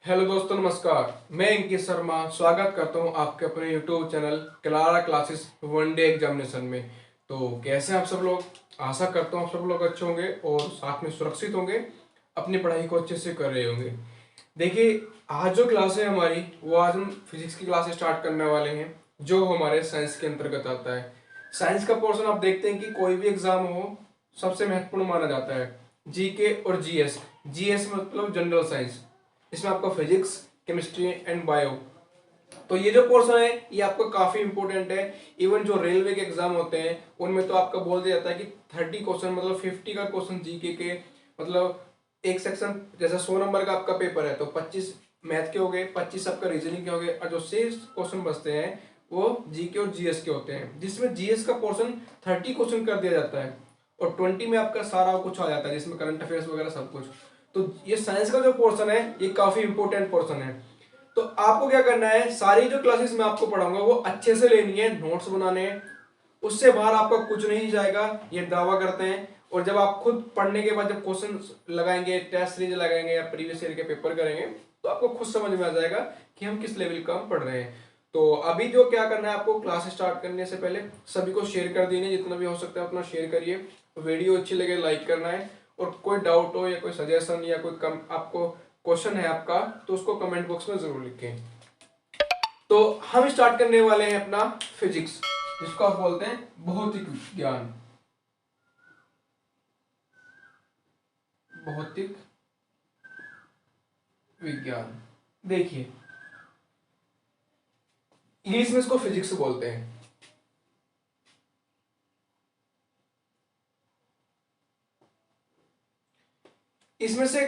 Hello दोस्तों, नमस्कार। मैं अंकित शर्मा स्वागत करता हूं आपके अपने YouTube channel Clara classes one day examination में। तो कैसे हैं आप सब लोग? आशा करता हूं आप सब लोग अच्छे होंगे और साथ में सुरक्षित होंगे, अपनी पढ़ाई को अच्छे से कर रहे होंगे। देखिए, आज जो क्लास है हमारी, वो आज हम फिजिक्स की क्लास स्टार्ट करने वाले हैं, जो हमारे साइंस के अंतर्गत आता है। साइंस का पोर्शन आप देखते हैं कि कोई भी एग्जाम हो, सबसे महत्वपूर्ण माना जाता है जीके और जीएस। जीएस मतलब जनरल साइंस, इसमें आपका फिजिक्स, केमिस्ट्री एंड बायो। तो ये जो पोर्शन है ये आपका काफी इंपॉर्टेंट है। इवन जो रेलवे के एग्जाम होते हैं उनमें तो आपका बोल दिया जाता है कि 30 क्वेश्चन मतलब 50 का क्वेश्चन जीके के, मतलब एक सेक्शन जैसा 100 नंबर का आपका पेपर है तो 25 मैथ के हो गए, 25 आपका रीजनिंग के हो गए, और जो 6 क्वेश्चन बचते हैं वो जीके और जीएस के होते हैं, जिसमें जीएस का पोर्शन 30 क्वेश्चन कर दिया जाता है और 20 में आपका सारा कुछ आ जाता है, जिसमें करंट अफेयर्स वगैरह सब कुछ। तो ये साइंस का जो पोर्शन है ये काफी इंपॉर्टेंट पोर्शन है। तो आपको क्या करना है, सारी जो क्लासेस मैं आपको पढ़ाऊंगा वो अच्छे से लेनी है, नोट्स बनाने हैं, उससे बाहर आपका कुछ नहीं जाएगा, ये दावा करते हैं। और जब आप खुद पढ़ने के बाद जब क्वेश्चन लगाएंगे, टेस्ट सीरीज लगाएंगे या प्रीवियस ईयर के पेपर करेंगे, तो आपको खुद समझ में आ जाएगा कि हम किस लेवल का हम पढ़ रहे हैं। तो अभी जो क्या करना है, आपको क्लास स्टार्ट करने से पहले सभी को शेयर कर देनी है, जितना भी हो सकता है उतना शेयर करिए। वीडियो अच्छी लगे लाइक करना है, और कोई डाउट हो या कोई सजेशन या कोई कम आपको क्वेश्चन है आपका, तो उसको कमेंट बॉक्स में जरूर लिखें। तो हम स्टार्ट करने वाले हैं अपना फिजिक्स, जिसको आप बोलते हैं भौतिक विज्ञान। भौतिक विज्ञान, देखिए इंग्लिश में इसको फिजिक्स बोलते हैं। इसमें से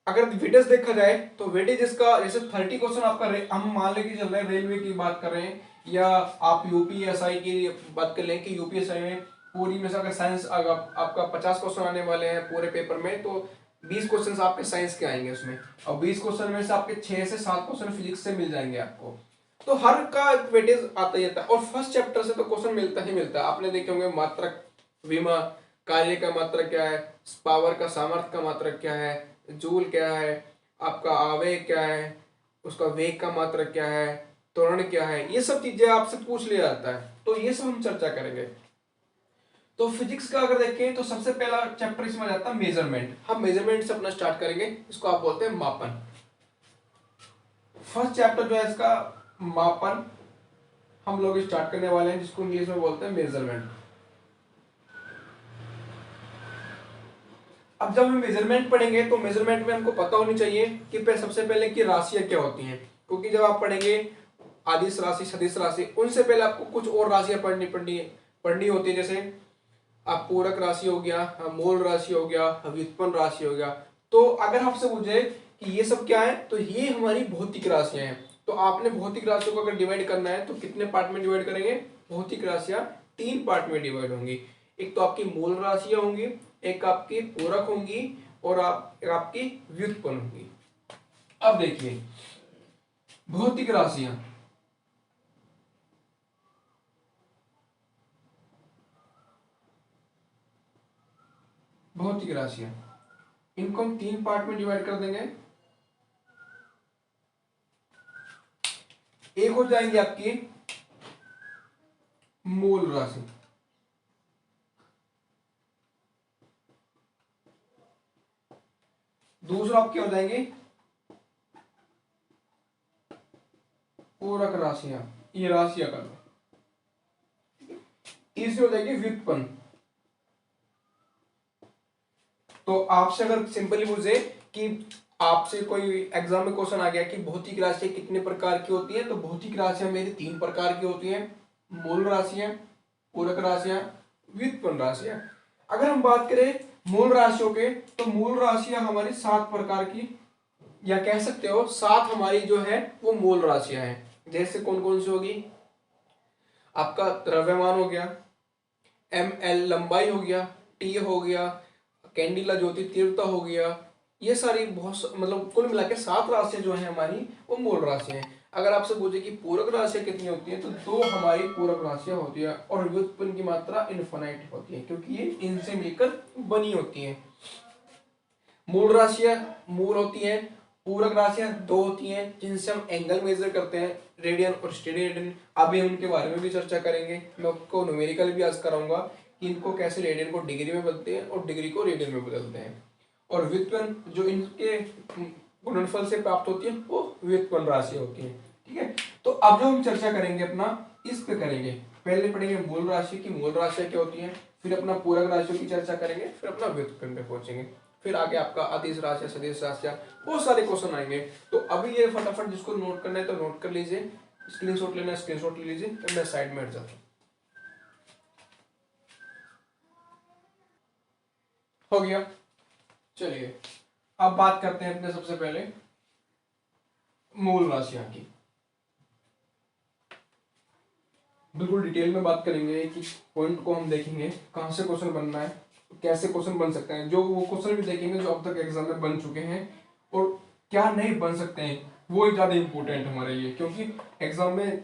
अगर वेटेज देखा जाए तो वेटेज इसका जैसे 30 क्वेश्चन आपका हम मान लेके चल रहे हैं, रेलवे की बात कर रहे हैं, या आप यूपीएसआई की बात कर लें कि यूपीएसआई में पूरी में से अगर साइंस आपका 50 क्वेश्चन आने वाले हैं पूरे पेपर में, तो 20 क्वेश्चन आपके साइंस के आएंगे उसमें, और 20 क्वेश्चन में से आपके 6 से 7 क्वेश्चन फिजिक्स से मिल जाएंगे आपको। तो हर का वेटेज आता ही आता है, और फर्स्ट चैप्टर से तो क्वेश्चन मिलता ही मिलता है। आपने देखे होंगे मात्रक, विमा, कार्य का मात्रक क्या है, पावर का सामर्थ्य का मात्रक क्या है, जूल क्या है, आपका आवेग क्या है, उसका वेग का मात्रक क्या है, त्वरण क्या है, ये सब चीजें आपसे पूछ लिया जाता है। तो ये सब हम चर्चा करेंगे। तो फिजिक्स का अगर देखें तो सबसे पहला चैप्टर इसमें आ जाता है मेजरमेंट। हम मेजरमेंट से अपना स्टार्ट करेंगे, इसको आप बोलते हैं मापन। फर्स्ट चैप्टर जो है इसका मापन हम लोग स्टार्ट करने वाले हैं, जिसको इंग्लिश में बोलते हैं मेजरमेंट। अब जब हम मेजरमेंट पढ़ेंगे तो मेजरमेंट में हमको पता होनी चाहिए कि सबसे पहले की राशियां क्या होती हैं, क्योंकि जब आप पढ़ेंगे आदिश राशि, सदिश राशि, उनसे पहले आपको कुछ और राशियां पढ़नी होती है। जैसे आप पूरक राशि हो गया, मूल राशि हो गया, व्युत्पन्न राशि हो गया। तो अगर आपसे पूछे कि ये सब क्या है, तो ये हमारी भौतिक राशियां हैं। तो आपने भौतिक राशियों को अगर डिवाइड करना है तो कितने पार्ट में डिवाइड करेंगे? भौतिक राशियां 3 पार्ट में डिवाइड होंगी। एक तो आपकी मूल राशियां होंगी, एक आपकी पूरक होंगी, और एक आपकी व्युत्पन्न होंगी। अब देखिए भौतिक राशियां, भौतिक राशियां इनको हम 3 पार्ट में डिवाइड कर देंगे। एक हो जाएंगी आपकी मूल राशि, दूसरा आपके हो जाएंगे पूरक राशियां, ये राशियां कर लो। तीसरी हो जाएगी व्युत्पन्न। तो आपसे अगर सिंपली पूछे कि आपसे कोई एग्जाम में क्वेश्चन आ गया कि भौतिक राशियां कितने प्रकार की होती हैं, तो भौतिक राशियां मेरी 3 प्रकार की होती हैं, मूल राशियां, पूरक राशियां, व्युत्पन्न राशियां। अगर हम बात करें मूल राशियों के, तो मूल राशियां हमारी 7 प्रकार की, या कह सकते हो 7 हमारी जो है वो मूल राशियां हैं। जैसे कौन कौन सी होगी? आपका द्रव्यमान हो गया, एम एल लंबाई हो गया, टी हो गया, कैंडिला ज्योति तीव्रता हो गया। ये सारी बहुत मतलब कुल मिला के 7 राशियां जो है हमारी वो मूल राशियां हैं। अगर आपसे पूछे कि पूरक राशियां कितनी होती हैं, तो 2 हमारी पूरक राशियां होती है, और व्युत्पन्न की मात्रा इनफाइनाइट होती है, क्योंकि ये इनसे मिलकर बनी होती है। मूल राशियां मूल होती हैं, पूरक राशियां दो होती हैं जिनसे हम एंगल मेजर करते हैं, रेडियन और स्टेरेडियन। अभी हम उनके बारे में भी चर्चा करेंगे। मैं आपको न्यूमेरिकल भी आज कराऊंगा कि इनको कैसे रेडियन को डिग्री में बदलते हैं और डिग्री को रेडियन में बदलते हैं। और व्युत्पन्न जो इनके गुणनफल से प्राप्त होती है वो व्युत्पन्न राशि होती है। ठीक है, तो अब जो हम चर्चा करेंगे अपना इस पे करेंगे। पहले पढ़ेंगे मूल राशि की मूल राशियां क्या होती हैं, फिर अपना पूरक राशियों की चर्चा करेंगे, फिर अपना व्युत्पन्न पे पहुंचेंगे, फिर आगे आपका अदिश राशियां सदिश राशियां बहुत सारे क्वेश्चन आएंगे। तो अभी ये फटाफट जिसको नोट करना है तो नोट कर लीजिए, स्क्रीनशॉट लेना है स्क्रीनशॉट ले लीजिए, तो मैं साइड में हट जाता हूँ। हो गया, चलिए अब बात करते हैं अपने सबसे पहले मूल राशियां की। बिल्कुल डिटेल में बात करेंगे कि पॉइंट को हम देखेंगे कहां से क्वेश्चन बनना है, कैसे क्वेश्चन बन सकते हैं, जो वो क्वेश्चन भी देखेंगे जो अब तक एग्जाम में बन चुके हैं, और क्या नहीं बन सकते हैं वो ज्यादा इंपॉर्टेंट हमारे लिए, क्योंकि एग्जाम में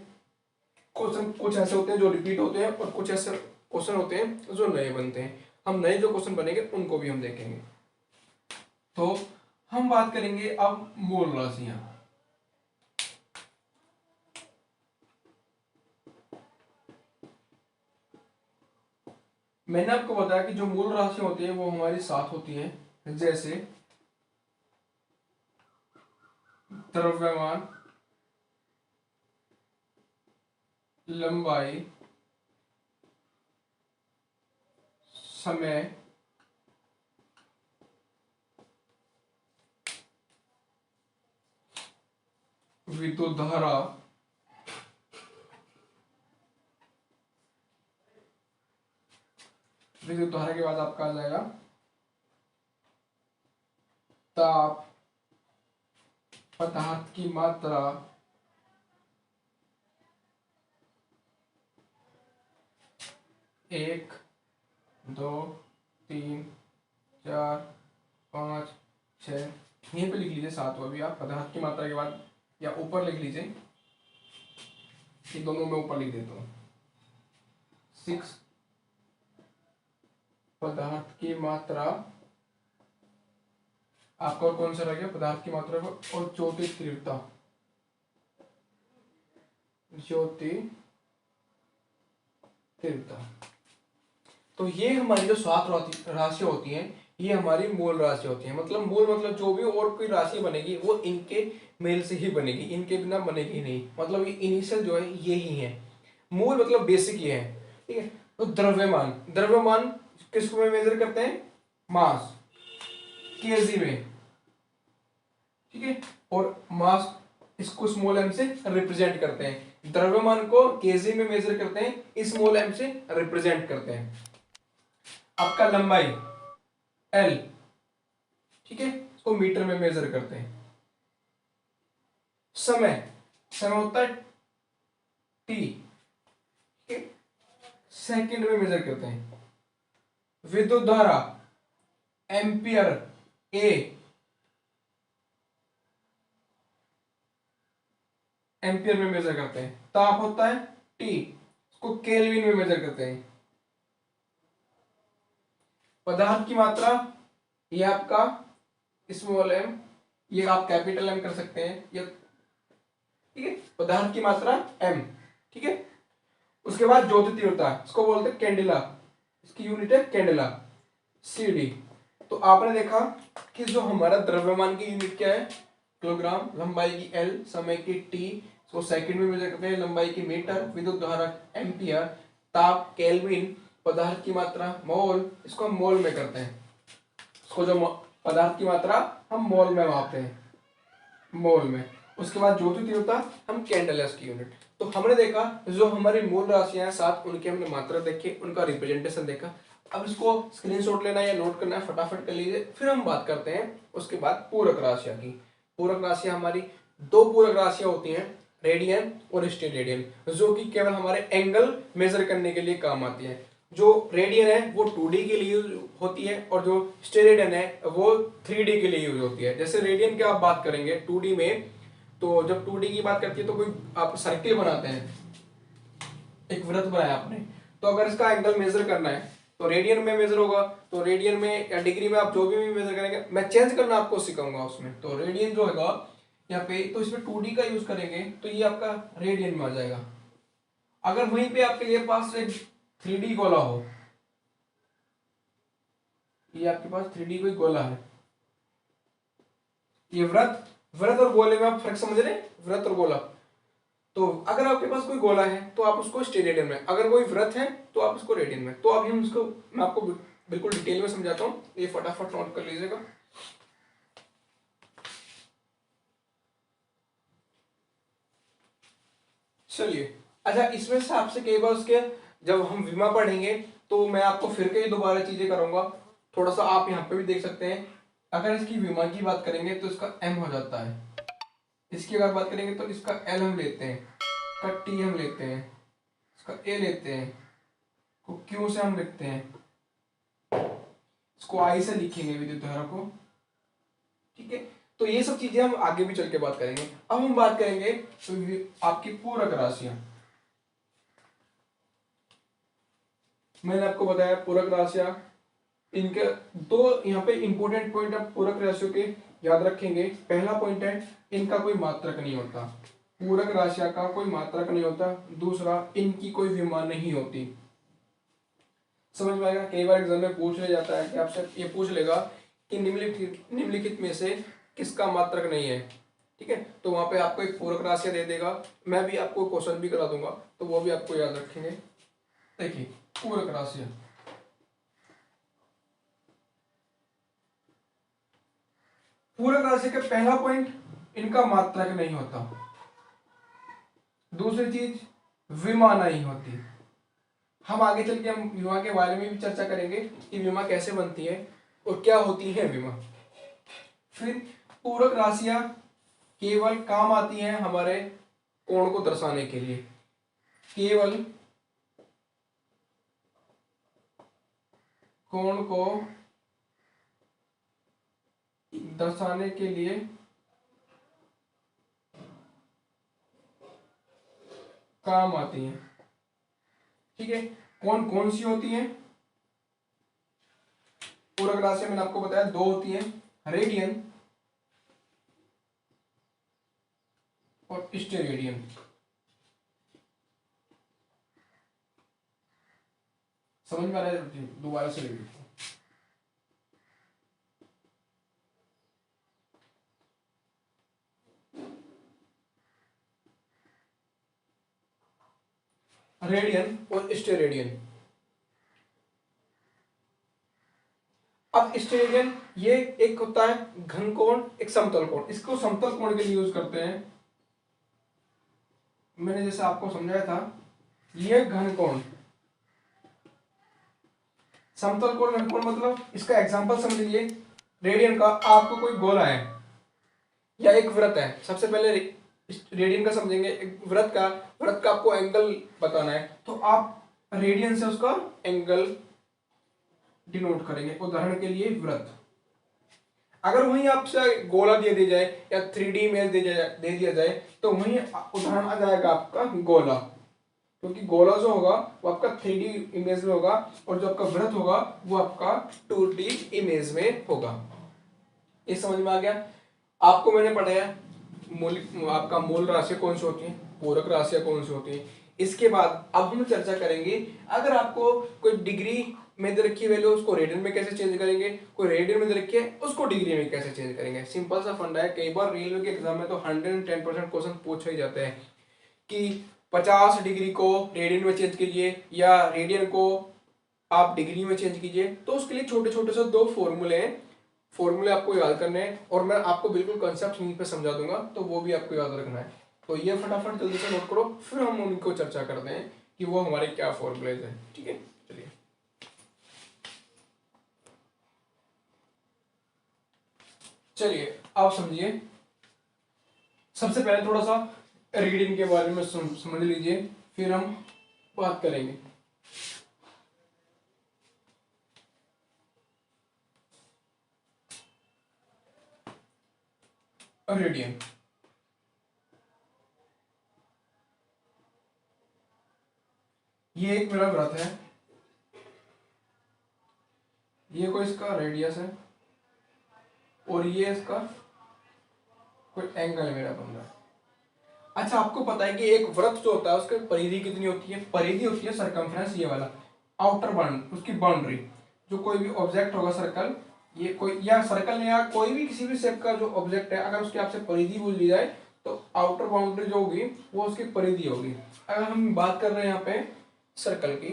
क्वेश्चन कुछ ऐसे होते हैं जो रिपीट होते हैं और कुछ ऐसे क्वेश्चन होते हैं जो नए बनते हैं। हम नए जो क्वेश्चन बनेंगे उनको भी हम देखेंगे। तो हम बात करेंगे अब मूल राशियां। मैंने आपको बताया कि जो मूल राशि होती है वो हमारी 7 होती हैं, जैसे द्रव्यमान, लंबाई, समय, विद्युत धारा, विद्युत धारा के बाद आपका आ जाएगा ताप, पदार्थ की मात्रा, एक, दो, तीन, चार, पाँच, छः, यहीं पे लिख लीजिए 7 भी आप पदार्थ की मात्रा के बाद, या ऊपर लिख लीजिए, ये दोनों में ऊपर लिख देता हूँ। 6 पदार्थ की मात्रा, आपका और कौन सा रह गया पदार्थ की मात्रा को, और ज्योति तीव्रता, ज्योति तीव्रता। तो ये हमारी जो 7 राशियां होती हैं ये हमारी मूल राशि होती है। मतलब मूल मतलब जो भी और कोई राशि बनेगी वो इनके मेल से ही बनेगी, इनके बिना बनेगी नहीं। मतलब ये इनिशियल जो है ये ही है, मूल मतलब बेसिक ये है। ठीक है, तो द्रव्यमान, द्रव्यमान किसको में मेजर करते हैं, मास, केजी में। ठीक है, और मास इसको स्मॉल एम से रिप्रेजेंट करते हैं, द्रव्यमान को केजी में मेजर करते हैं, स्मॉल एम से रिप्रेजेंट करते हैं। आपका लंबाई एल, ठीक है, इसको मीटर में मेजर करते हैं। समय, समय होता है टी, ठीक है, सेकंड में मेजर करते हैं। विद्युत धारा एम्पियर ए, एम्पियर में मेजर करते हैं। ताप होता है टी, इसको केल्विन में मेजर करते हैं। पदार्थ की मात्रा ये आपका स्मॉल एम, ये आप कैपिटल एम कर सकते हैं, ये ठीक है, पदार्थ की मात्रा एम। ठीक है, उसके बाद ज्योति तीव्रता, इसको बोलते हैं कैंडेला, इसकी यूनिट है कैंडेला, सीडी। तो आपने देखा कि जो हमारा द्रव्यमान की यूनिट क्या है, किलोग्राम, लंबाई की एल, समय की टी, इसको सेकंड में मेजर करते हैं, लंबाई की मीटर, विद्युत धारा एम्पियर, ताप केल्विन, पदार्थ की मात्रा मोल, इसको हम मोल में करते हैं। इसको जो पदार्थ की मात्रा हम मोल में मापते हैं, मोल में। उसके बाद ज्योति तीव्रता हम कैंडल्स की यूनिट। तो हमने देखा जो हमारी मूल राशियां हैं 7, उनकी हमने मात्रा देखी, उनका रिप्रेजेंटेशन देखा। अब इसको स्क्रीनशॉट लेना या नोट करना है फटाफट कर लीजिए। फिर हम बात करते हैं उसके बाद पूरक राशियां की। पूरक राशियां हमारी 2 पूरक राशियां होती हैं, रेडियन और स्टेरेडियन, जो कि केवल हमारे एंगल मेजर करने के लिए काम आती है। जो रेडियन है वो 2D के लिए यूज होती है और जो स्टेरेडियन है वो 3D के लिए यूज होती है। जैसे रेडियन की आप बात करेंगे 2D में, तो जब 2D की बात करती है तो कोई आप सर्किल बनाते हैं, एक वृत्त बनाया आपने, तो अगर इसका एंगल मेजर करना है तो रेडियन में मेजर होगा, तो रेडियन में या डिग्री में आप जो भी मेजर करेंगे मैं चेंज करना आपको सिखाऊंगा उसमें। तो रेडियन जो होगा यहाँ पे, तो इसमें 2D का यूज करेंगे तो ये आपका रेडियन में आ जाएगा। अगर वहीं पे आपके लिए पास एक 3D गोला हो, ये आपके पास 3D कोई गोला है, ये व्रत, व्रत और गोले में आप फर्क समझ रहे हैं, व्रत और गोला। तो अगर आपके पास कोई गोला है तो आप उसको स्टेरेडियन में, अगर कोई व्रत है तो आप उसको रेडियन में। तो अभी हम उसको, मैं आपको बिल्कुल डिटेल में समझाता हूँ, ये फटाफट नोट कर लीजिएगा। चलिए, अच्छा इसमें से आपसे कई बार उसके, जब हम विमा पढ़ेंगे तो मैं आपको फिर कई दोबारा चीजें करूंगा। थोड़ा सा आप यहाँ पे भी देख सकते हैं, अगर इसकी विमा की बात करेंगे तो इसका एम हो जाता है, इसकी अगर बात करेंगे तो इसका एल हम लेते हैं, इसका टी हम लेते हैं, इसका ए लेते हैं, को क्यू से हम लिखते हैं, इसको आई से लिखेंगे विद्युत धारा को, ठीक है। तो ये सब चीजें हम आगे भी चल के बात करेंगे। अब हम बात करेंगे तो आपकी पूरक राशियां, मैंने आपको बताया पूरक राशियां, इनके दो यहाँ पे इंपॉर्टेंट पॉइंट आप पूरक राशियों के याद रखेंगे। पहला पॉइंट है, इनका कोई मात्रक नहीं होता, पूरक राशियां का कोई मात्रक नहीं होता। दूसरा, इनकी कोई विमा नहीं होती। समझ में आएगा? कई बार एग्जाम में पूछ लिया जाता है कि आपसे ये पूछ लेगा कि निम्नलिखित में से किसका मात्रक नहीं है, ठीक है। तो वहां पे आपको एक पूरक राशियां दे देगा, मैं भी आपको क्वेश्चन भी करा दूंगा, तो वो भी आपको याद रखेंगे। देखिए पूरक राशियां, पूरक राशि का पहला पॉइंट, इनका मात्रक नहीं होता। दूसरी चीज, विमा नहीं होती। हम आगे चल के हम विमा के बारे में भी चर्चा करेंगे कि विमा कैसे बनती है और क्या होती है विमा। फिर पूरक राशियां केवल काम आती हैं हमारे कोण को दर्शाने के लिए, केवल कोण को दर्शाने के लिए काम आती हैं, ठीक है। कौन कौन सी होती हैं पूरक राशि? मैंने आपको बताया दो होती हैं, रेडियन और स्टेरेडियन। समझ में आ रहा है? दोबारा से रिपीट, रेडियन और स्टेरेडियन। अब स्टेरेडियन ये एक होता है घन कोण, एक समतल कोण, इसको समतल कोण के लिए यूज करते हैं। मैंने जैसे आपको समझाया था, ये घन कोण, समतल कोण घन कोण मतलब इसका एग्जांपल समझ लीजिए। रेडियन का, आपको कोई गोला है या एक वृत्त है, सबसे पहले रेडियन का समझेंगे। एक वृत्त का आपको एंगल बताना है, तो आप रेडियन से उसका एंगल डिनोट करेंगे। उदाहरण के लिए वृत्त, अगर वहीं आपसे गोला दे दिया जाए या 3D इमेज दे दिया जाए तो वहीं उदाहरण आ जाएगा आपका गोला, क्योंकि गोला जो होगा वो आपका 3D इमेज में होगा और जो आपका वृत्त होगा वो आपका 2D इमेज में होगा। ये समझ में आ गया? आपको मैंने पढ़ाया मूल, आपका मूल राशि कौन सी होती है, पूरक राशियां कौन सी होती है। इसके बाद अब हम चर्चा करेंगे, अगर आपको कोई डिग्री में दे रखी वैल्यू उसको रेडियन में कैसे चेंज करेंगे, कोई रेडियन में दे रखी है उसको डिग्री में कैसे चेंज करेंगे। सिंपल सा फंडा है, कई बार रेलवे के एग्जाम में तो 110% क्वेश्चन पूछे ही जाते हैं कि 50 डिग्री को रेडियन में चेंज कीजिए या रेडियन को आप डिग्री में चेंज कीजिए। तो उसके लिए छोटे छोटे से दो फॉर्मूले हैं, फॉर्मूले आपको याद करने हैं और मैं आपको बिल्कुल कॉन्सेप्ट यहीं पे समझा दूंगा, तो वो भी आपको याद रखना है। तो ये फटाफट जल्दी से नोट करो, फिर हम उनको चर्चा करते हैं कि वो हमारे क्या फॉर्मूलेज हैं, ठीक है। चलिए, चलिए आप समझिए। सबसे पहले थोड़ा सा रीडिंग के बारे में समझ लीजिए, फिर हम बात करेंगे। रेडियन, ये एक मेरा व्रत है, ये कोई इसका रेडियस है और ये इसका कोई एंगल मेरा बन रहा है। अच्छा, आपको पता है कि एक वृत्त जो होता है उसकी परिधि कितनी होती है? परिधि होती है सरकमफ्रेंस, ये वाला आउटर बाउंड, उसकी बाउंड्री। जो कोई भी ऑब्जेक्ट होगा सर्कल, ये कोई या सर्कल या कोई भी किसी भी शेप का जो ऑब्जेक्ट है, अगर उसकी आपसे परिधि बोल ली जाए तो आउटर बाउंड्री जो होगी वो उसकी परिधि होगी। अगर हम बात कर रहे हैं यहाँ पे सर्कल की,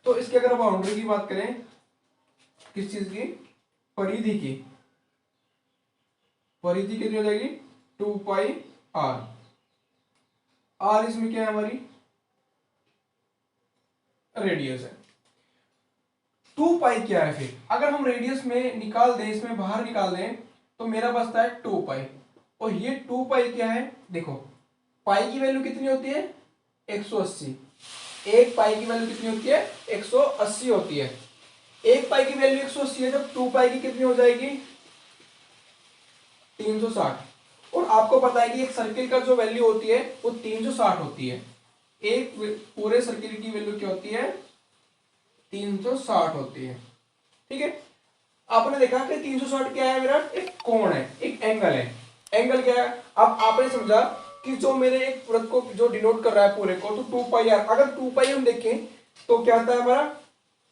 तो इसकी अगर बाउंड्री की बात करें, किस चीज की? परिधि की। परिधि कितनी हो जाएगी? 2πr। आर इसमें क्या है? हमारी रेडियस है। 2π क्या है फिर? अगर हम रेडियस में निकाल दें, इसमें बाहर निकाल दें, तो मेरा बचता है 2π। और ये 2π क्या है? देखो, पाई की वैल्यू कितनी होती है? 180। एक पाई की वैल्यू कितनी होती है? 180 होती है। एक पाई की वैल्यू 180 है, जब 2π की कितनी हो जाएगी? 360। और आपको पता है कि एक सर्किल का जो वैल्यू होती है वो 360 होती है। एक पूरे सर्किल की वैल्यू क्या होती है? 360 होती है। ठीक है, आपने देखा कि 360 क्या है? मेरा एक कोण है, एक एंगल है। एंगल क्या है? अब आपने समझा कि जो मेरे एक वृत्त को जो डिनोट कर रहा है पूरे को, तो 2πr। अगर 2π हम देखें तो क्या आता है हमारा?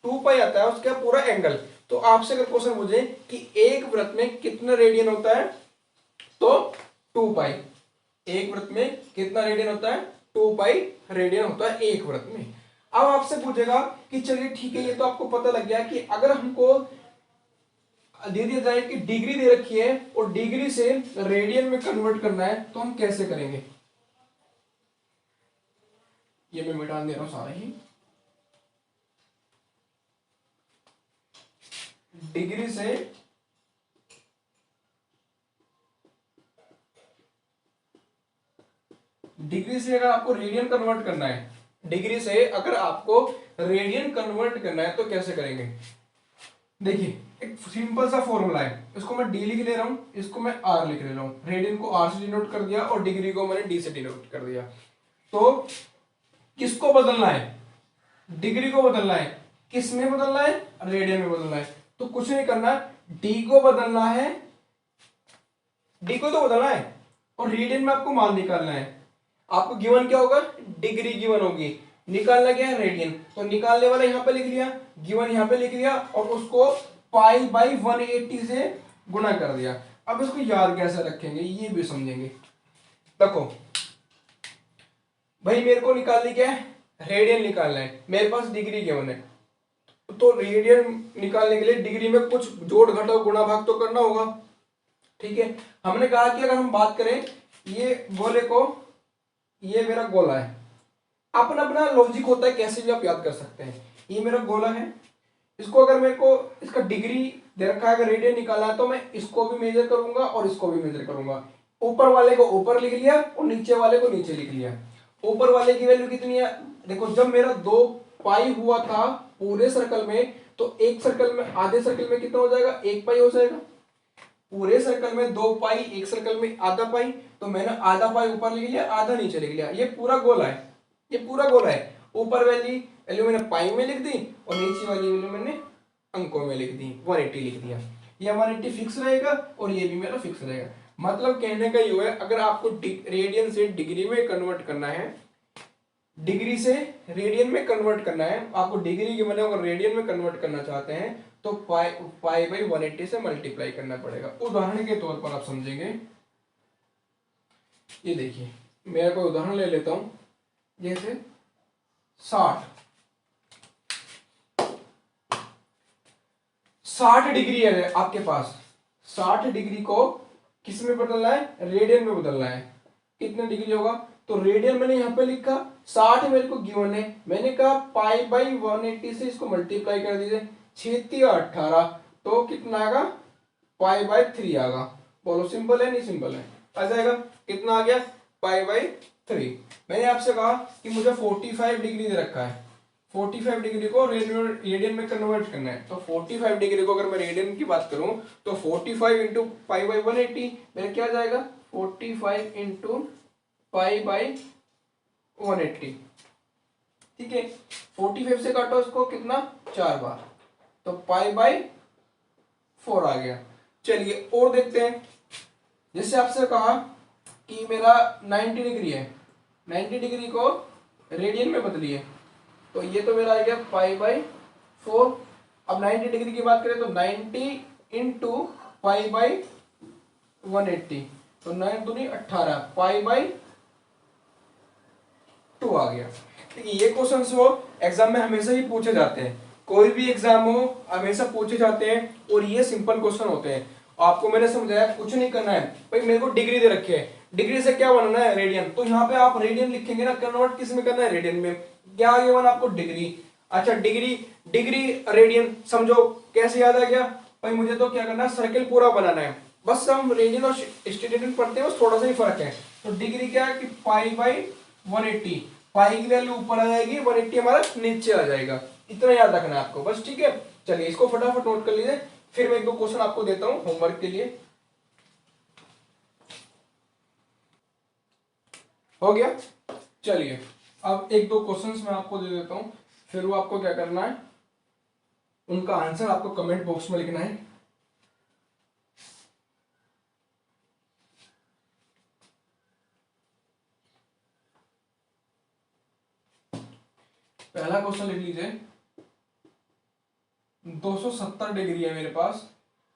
2π आता है उसका पूरा एंगल। तो आपसे अगर क्वेश्चन पूछे कि एक वृत्त में कितना रेडियन होता है, तो 2π। एक वृत्त में कितना रेडियन होता है? 2π रेडियन होता है एक वृत्त में। अब आपसे पूछेगा कि चलिए ठीक है, ये तो आपको पता लग गया कि अगर हमको दे दिया जाए कि डिग्री दे रखी है और डिग्री से रेडियन में कन्वर्ट करना है, तो हम कैसे करेंगे? ये मैं मिटा दे रहा हूं सारा ही। डिग्री से अगर आपको रेडियन कन्वर्ट करना है, डिग्री से अगर आपको रेडियन कन्वर्ट करना है, तो कैसे करेंगे? देखिए, एक सिंपल सा फॉर्मूला है, इसको मैं डी लिख ले रहा हूं, इसको मैं आर लिख ले रहा हूं। रेडियन को आर से डिनोट कर दिया और डिग्री को मैंने डी से डिनोट कर दिया। तो किसको बदलना है? डिग्री को बदलना है। किस में बदलना है? रेडियन में बदलना है। तो कुछ नहीं करना, डी को बदलना है, डी को तो बदलना है, और रेडियन में आपको मान निकालना है। आपको गिवन क्या होगा? डिग्री गिवन होगी, निकालना क्या है? रेडियन। तो निकालने वाला यहां पे लिख लिया, गिवन यहां पे लिख लिया, और उसको पाई बाई 180 से गुणा कर दिया। अब इसको याद कैसे रखेंगे ये भी समझेंगे। देखो भाई, मेरे को निकालनी क्या है? रेडियन निकालना है। मेरे पास डिग्री गिवन है, तो रेडियन निकालने के लिए डिग्री में कुछ जोड़ घटाव गुणा भाग तो करना होगा। ठीक है, हमने कहा कि अगर हम बात करें ये गोले को, ये मेरा गोला है, अपना अपना लॉजिक होता है, कैसे भी आप याद कर सकते हैं। ये मेरा गोला है, इसको अगर मेरे को इसका डिग्री दे रखा है, अगर रेडियन निकालना है, तो मैं इसको भी मेजर करूंगा और इसको भी मेजर करूंगा। ऊपर वाले को ऊपर लिख लिया और नीचे वाले को नीचे लिख लिया। ऊपर वाले की वैल्यू कितनी है? देखो, जब मेरा 2π हुआ था पूरे सर्कल में, तो एक सर्कल में, आधे सर्कल में कितना हो जाएगा? 1π हो जाएगा। पूरे सर्कल में 2π, एक सर्कल में आधा पाई, तो मैंने आधा पाई ऊपर लिख लिया, आधा नीचे लिख लिया। ये पूरा गोला है, ये पूरा गोला है। ऊपर वैल्यू मैंने पाई में लिख दी और नीचे वाली वैल्यू मैंने अंकों में लिख दी, 180 लिख दिया। ये 180 फिक्स रहेगा और ये भी मेरा फिक्स रहेगा। मतलब कहने का ये है, अगर आपको रेडियन से डिग्री में कन्वर्ट करना है, डिग्री से रेडियन में कन्वर्ट करना है, आपको डिग्री की मैंने अगर रेडियन में कन्वर्ट करना चाहते हैं, तो पाई बाई 180 से मल्टीप्लाई करना पड़ेगा। उदाहरण के तौर पर आप समझेंगे। ये देखिए, मैं कोई उदाहरण ले लेता हूं, जैसे 60 डिग्री है आपके पास। 60 डिग्री को किस में बदलना है? रेडियन में बदलना है। कितने डिग्री होगा? तो रेडियन मैंने यहां पे लिखा, 60 मेरे को गिवन है, मैंने कहा पाई बाई 180 से इसको मल्टीप्लाई कर दीजिए, 6 18, तो कितना आएगा? पाई बाई 3 आएगा। बोलो सिंपल है नहीं सिंपल है? आ जाएगा। कितना आ गया? Pi by 3। मैंने आपसे कहा कि मुझे 45 डिग्री दे रखा है, 45 डिग्री को रेडियन में कन्वर्ट करना है। तो 45 डिग्री को अगर मैं रेडियन की बात करूं, तो 45 इंटू पाई बाई 180 मेरा क्या जाएगा? 45 इंटू पाई बाई 180। ठीक है, 45 से काटो इसको, कितना? 4 बार, तो पाई बाई 4 आ गया। चलिए और देखते हैं, जैसे आपसे कहा कि मेरा 90 डिग्री है, 90 डिग्री को रेडियन में बदलिए, तो ये तो मेरा आ गया पाई/4। अब 90 डिग्री की बात करें तो 90 इंटू पाई/180, तो 9 दूनी 18, पाई/2 आ गया। देखिए ये क्वेश्चन वो एग्जाम में हमेशा ही पूछे जाते हैं, कोई भी एग्जाम हो हमेशा पूछे जाते हैं, और ये सिंपल क्वेश्चन होते हैं। आपको मैंने समझाया कुछ नहीं करना है भाई, मेरे को डिग्री दे रखी है, डिग्री से क्या बनाना है, रेडियन, तो यहाँ पे आप रेडियन लिखेंगे ना, कन्वर्ट किस में करना है, रेडियन में। क्या आ गया आपको, डिग्री। अच्छा डिग्री, डिग्री रेडियन समझो, कैसे याद आ गया भाई, मुझे तो क्या करना है, सर्किल पूरा बनाना है, बस हम रेडियन और स्टेडियन पढ़ते हैं, बस थोड़ा सा ही फर्क है। तो डिग्री क्या है कि पाई/180, पाई की वैल्यू ऊपर आ जाएगी, 180 हमारा नीचे आ जाएगा, इतना याद रखना है आपको बस, ठीक है। चलिए इसको फटाफट नोट कर लीजिए, फिर मैं एक दो क्वेश्चन आपको देता हूं होमवर्क के लिए। हो गया। चलिए अब एक दो क्वेश्चंस मैं आपको दे देता हूं, फिर वो आपको क्या करना है, उनका आंसर आपको कमेंट बॉक्स में लिखना है। पहला क्वेश्चन लिख लीजिए, 270 डिग्री है मेरे पास,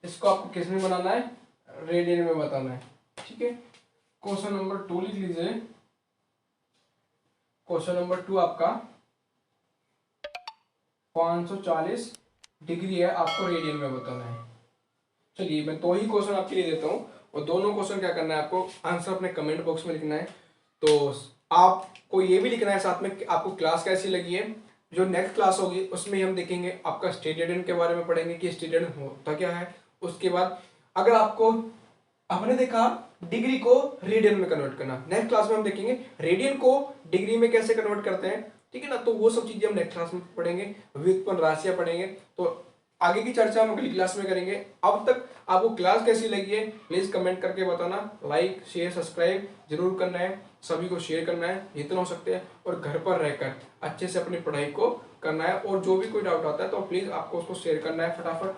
इसको आपको किस में बनाना है, रेडियन में बताना है, ठीक है। क्वेश्चन नंबर 2 लिख लीजिए, क्वेश्चन नंबर 2 आपका 540 डिग्री है, आपको रेडियन में बताना है। चलिए मैं दो ही क्वेश्चन आपके लिए देता हूँ, और दोनों क्वेश्चन क्या करना है, आपको आंसर अपने कमेंट बॉक्स में लिखना है। तो आपको ये भी लिखना है साथ में कि आपको क्लास कैसी लगी है। जो नेक्स्ट क्लास होगी उसमें हम देखेंगे, आपका स्टेडियन के बारे में पढ़ेंगे कि स्टेडियन होता क्या है। उसके बाद अगर आपको, आपने देखा डिग्री को रेडियन में कन्वर्ट करना, नेक्स्ट क्लास में हम देखेंगे रेडियन को डिग्री में कैसे कन्वर्ट करते हैं, ठीक है ना। तो वो सब चीजें हम नेक्स्ट क्लास में पढ़ेंगे, व्युत्पन्न राशियां पढ़ेंगे, तो आगे की चर्चा हम अगली क्लास में करेंगे। अब तक आपको क्लास कैसी लगी है प्लीज कमेंट करके बताना, लाइक शेयर सब्सक्राइब जरूर करना है, सभी को शेयर करना है जितना हो सकते हैं, और घर पर रहकर अच्छे से अपनी पढ़ाई को करना है। और जो भी कोई डाउट आता है तो प्लीज आपको उसको शेयर करना है फटाफट,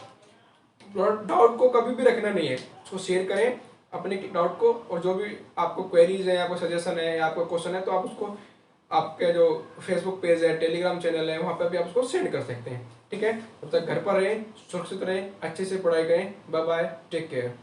डाउट को कभी भी रखना नहीं है, उसको शेयर करें अपने डाउट को। और जो भी आपको क्वेरीज है या कोई सजेशन है या आपको क्वेश्चन है, तो आप उसको आपके जो फेसबुक पेज है, टेलीग्राम चैनल है, वहां पर भी आप उसको सेंड कर सकते हैं, ठीक है। तब तक घर पर रहें, सुरक्षित रहें, अच्छे से पढ़ाई करें। Bye bye, take care.